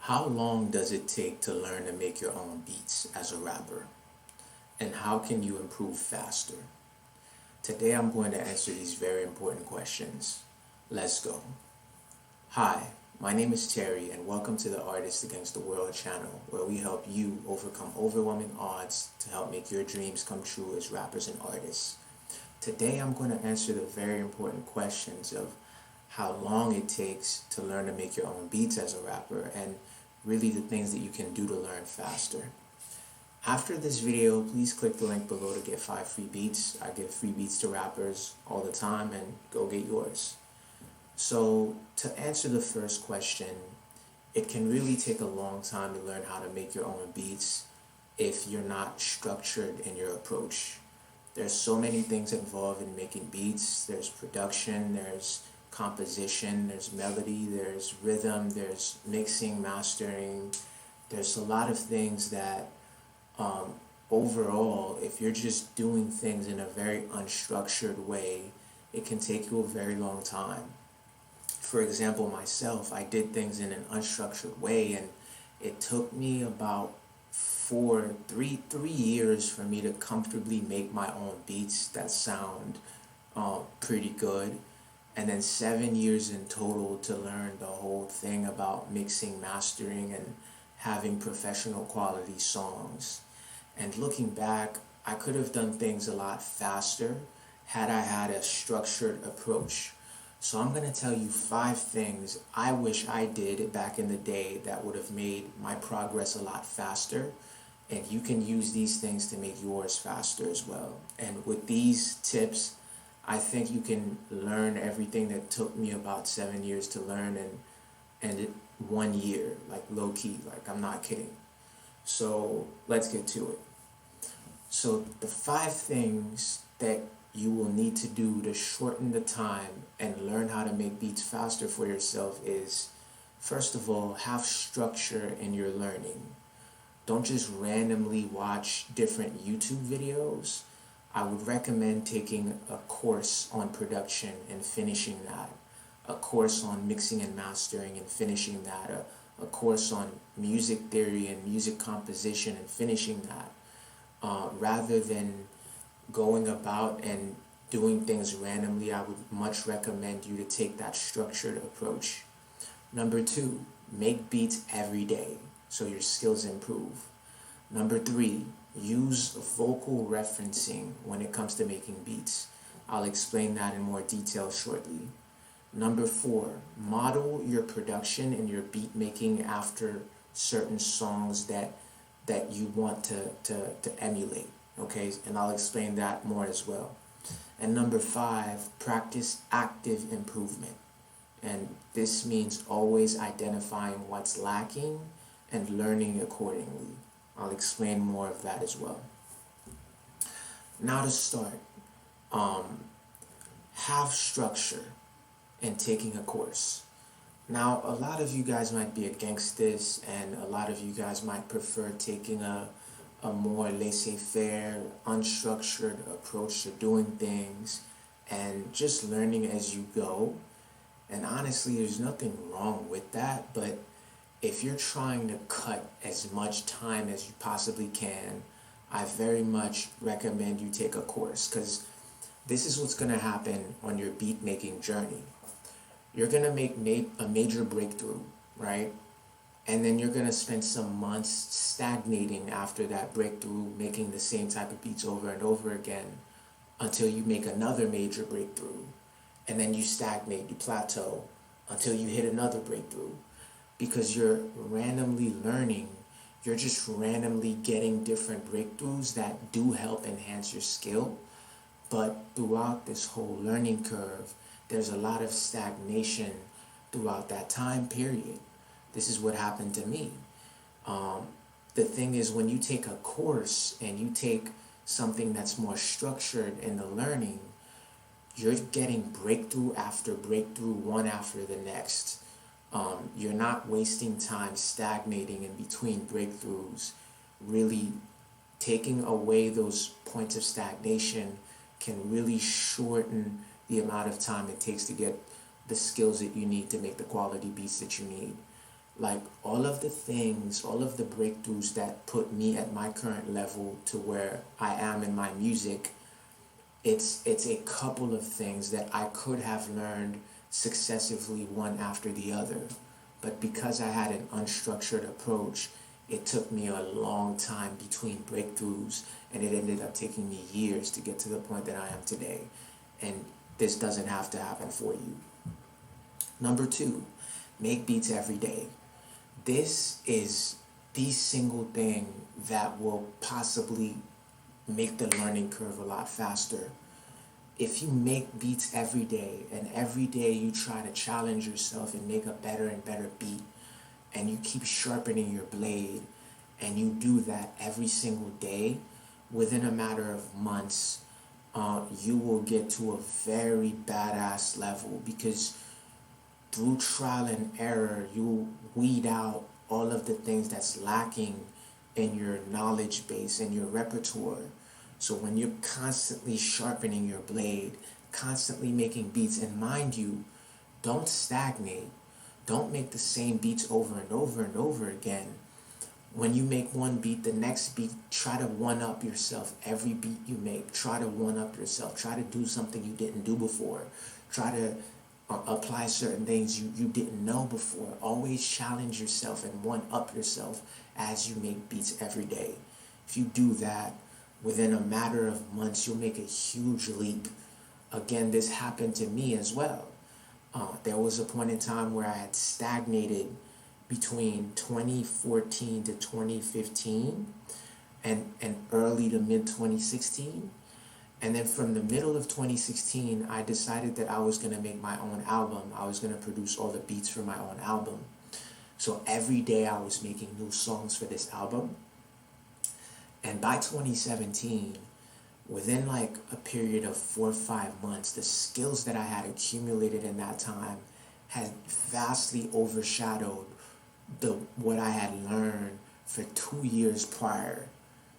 How long does it take to learn to make your own beats as a rapper? And how can you improve faster? Today I'm going to answer these very important questions. Let's go. Hi, my name is Terry and welcome to the Artist Against the World channel, where we help you overcome overwhelming odds to help make your dreams come true as rappers and artists. Today I'm going to answer the very important questions of how long it takes to learn to make your own beats as a rapper and really the things that you can do to learn faster. After this video, please click the link below to get 5 free beats. I give free beats to rappers all the time, and go get yours. So to answer the first question, it can really take a long time to learn how to make your own beats if you're not structured in your approach. There's so many things involved in making beats. There's production, there's composition, there's melody, there's rhythm, there's mixing, mastering. There's a lot of things that overall, if you're just doing things in a very unstructured way, it can take you a very long time. For example, myself, I did things in an unstructured way, and it took me about three years for me to comfortably make my own beats that sound pretty good, and then 7 years in total to learn the whole thing about mixing, mastering, and having professional quality songs. And looking back, I could have done things a lot faster had I had a structured approach. So I'm going to tell you 5 things I wish I did back in the day that would have made my progress a lot faster. And you can use these things to make yours faster as well. And with these tips, I think you can learn everything that took me about 7 years to learn and 1 year, like low key, like I'm not kidding. So let's get to it. So the 5 things that you will need to do to shorten the time and learn how to make beats faster for yourself is, first of all, have structure in your learning. Don't just randomly watch different YouTube videos. I would recommend taking a course on production and finishing that, a course on mixing and mastering and finishing that, a course on music theory and music composition and finishing that, rather than going about and doing things randomly. I would much recommend you to take that structured approach. Number 2, make beats every day so your skills improve. Number 3, use vocal referencing when it comes to making beats. I'll explain that in more detail shortly. Number 4, model your production and your beat making after certain songs that you want to emulate. Okay, and I'll explain that more as well. And number 5, practice active improvement. And this means always identifying what's lacking and learning accordingly. I'll explain more of that as well. Now to start, have structure in taking a course. Now, a lot of you guys might be against this, and a lot of you guys might prefer taking a more laissez-faire, unstructured approach to doing things and just learning as you go. And honestly, there's nothing wrong with that, but if you're trying to cut as much time as you possibly can, I very much recommend you take a course, because this is what's going to happen on your beat making journey. You're going to make a major breakthrough, right? And then you're going to spend some months stagnating after that breakthrough, making the same type of beats over and over again until you make another major breakthrough. And then you stagnate, you plateau until you hit another breakthrough. Because you're randomly learning, you're just randomly getting different breakthroughs that do help enhance your skill. But throughout this whole learning curve, there's a lot of stagnation throughout that time period. This is what happened to me. The thing is, when you take a course and you take something that's more structured in the learning, you're getting breakthrough after breakthrough, one after the next. You're not wasting time stagnating in between breakthroughs. Really taking away those points of stagnation can really shorten the amount of time it takes to get the skills that you need to make the quality beats that you need. Like all of the things, all of the breakthroughs that put me at my current level to where I am in my music, it's a couple of things that I could have learned successively one after the other. But because I had an unstructured approach, it took me a long time between breakthroughs, and it ended up taking me years to get to the point that I am today. And this doesn't have to happen for you. Number two, make beats every day. This is the single thing that will possibly make the learning curve a lot faster. If you make beats every day, and every day you try to challenge yourself and make a better and better beat, and you keep sharpening your blade, and you do that every single day, within a matter of months, you will get to a very badass level, because through trial and error, you weed out all of the things that's lacking in your knowledge base and your repertoire. So when you're constantly sharpening your blade, constantly making beats, and mind you, don't stagnate. Don't make the same beats over and over and over again. When you make one beat, the next beat, try to one-up yourself. Every beat you make, try to one-up yourself. Try to do something you didn't do before. Try to apply certain things you didn't know before. Always challenge yourself and one-up yourself as you make beats every day. If you do that, within a matter of months, you'll make a huge leap. Again, this happened to me as well. There was a point in time where I had stagnated between 2014 to 2015 and early to mid 2016. And then from the middle of 2016, I decided that I was going to make my own album. I was going to produce all the beats for my own album. So every day I was making new songs for this album. And by 2017, within like a period of 4 or 5 months, the skills that I had accumulated in that time had vastly overshadowed what I had learned for 2 years prior.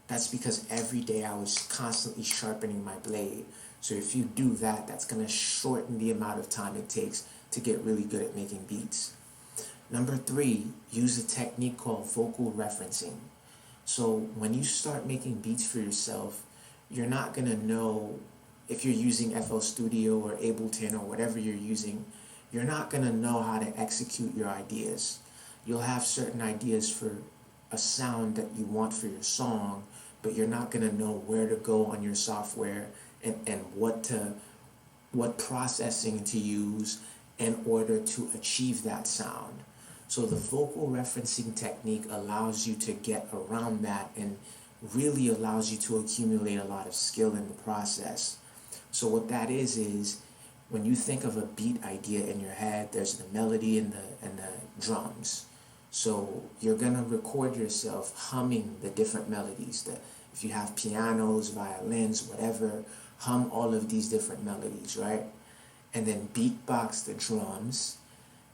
That's because every day I was constantly sharpening my blade. So if you do that, that's going to shorten the amount of time it takes to get really good at making beats. Number 3, use a technique called vocal referencing. So when you start making beats for yourself, you're not going to know, if you're using FL Studio or Ableton or whatever you're using, you're not going to know how to execute your ideas. You'll have certain ideas for a sound that you want for your song, but you're not going to know where to go on your software and what processing to use in order to achieve that sound. So the vocal referencing technique allows you to get around that and really allows you to accumulate a lot of skill in the process. So what that is when you think of a beat idea in your head, there's the melody and the drums. So you're gonna record yourself humming the different melodies. If you have pianos, violins, whatever, hum all of these different melodies, right? And then beatbox the drums,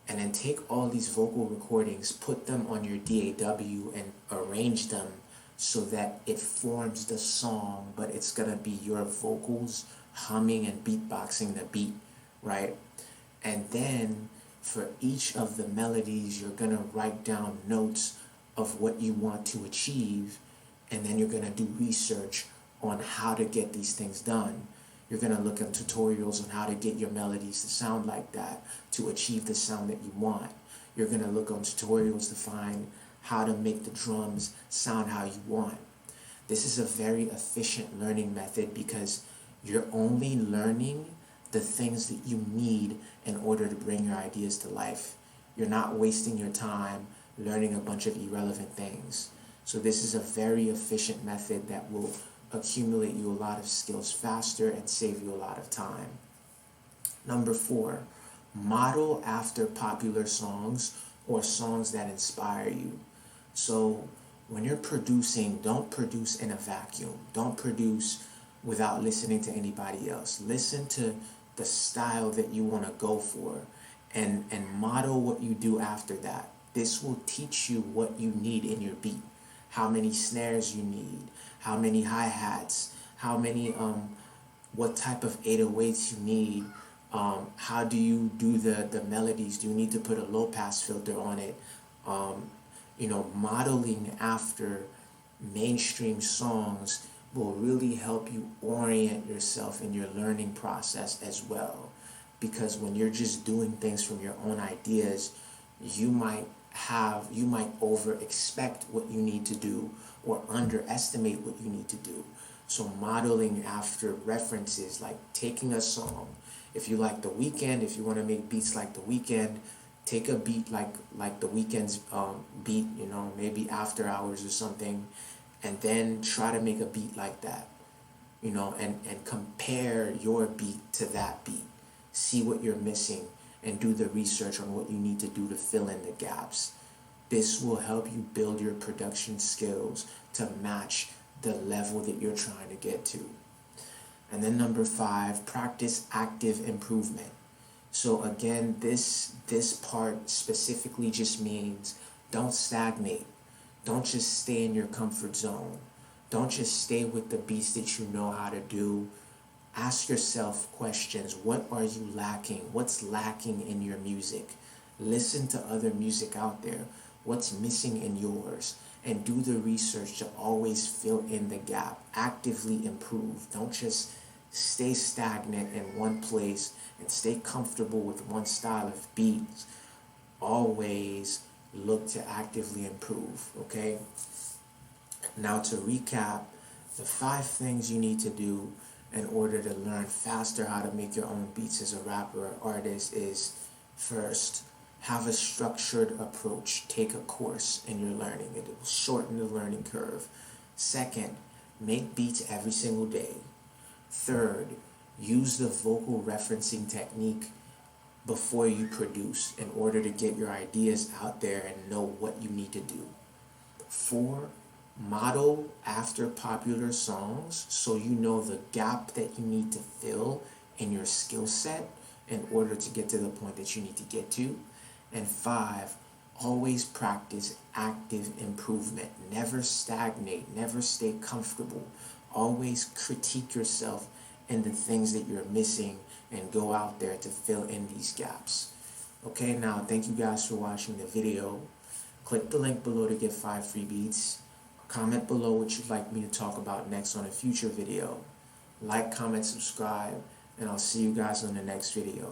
and then take all these vocal recordings, put them on your DAW and arrange them so that it forms the song, but it's gonna be your vocals humming and beatboxing the beat, right? And then for each of the melodies, you're gonna write down notes of what you want to achieve, and then you're gonna do research on how to get these things done. You're going to look at tutorials on how to get your melodies to sound like that, to achieve the sound that you want. You're going to look on tutorials to find how to make the drums sound how you want. This is a very efficient learning method because you're only learning the things that you need in order to bring your ideas to life. You're not wasting your time learning a bunch of irrelevant things. So this is a very efficient method that will accumulate you a lot of skills faster and save you a lot of time. Number 4, model after popular songs or songs that inspire you. So when you're producing, don't produce in a vacuum. Don't produce without listening to anybody else. Listen to the style that you want to go for and model what you do after that. This will teach you what you need in your beat, how many snares you need, how many hi-hats, how many, what type of 808s you need, how do you do the melodies, do you need to put a low pass filter on it, Modeling after mainstream songs will really help you orient yourself in your learning process as well. Because when you're just doing things from your own ideas, you might over expect what you need to do or underestimate what you need to do. So modeling after references, like taking a song, if you like The Weeknd, if you want to make beats like The Weeknd, take a beat like The Weeknd's beat, maybe After Hours or something, and then try to make a beat like that, and compare your beat to that beat. See what you're missing and do the research on what you need to do to fill in the gaps. This will help you build your production skills to match the level that you're trying to get to. And then number 5, practice active improvement. So again, this part specifically just means don't stagnate. Don't just stay in your comfort zone. Don't just stay with the beats that you know how to do. Ask yourself questions. What are you lacking? What's lacking in your music? Listen to other music out there. What's missing in yours? And do the research to always fill in the gap. Actively improve. Don't just stay stagnant in one place and stay comfortable with one style of beats. Always look to actively improve, okay? Now to recap, the 5 things you need to do in order to learn faster how to make your own beats as a rapper or artist is: first, have a structured approach. Take a course in your learning. It will shorten the learning curve. Second, make beats every single day. Third, use the vocal referencing technique before you produce in order to get your ideas out there and know what you need to do. 4, model after popular songs so you know the gap that you need to fill in your skill set in order to get to the point that you need to get to. And 5, always practice active improvement. Never stagnate, never stay comfortable. Always critique yourself and the things that you're missing and go out there to fill in these gaps. Okay, now thank you guys for watching the video. Click the link below to get 5 free beats. Comment below what you'd like me to talk about next on a future video. Like, comment, subscribe, and I'll see you guys on the next video.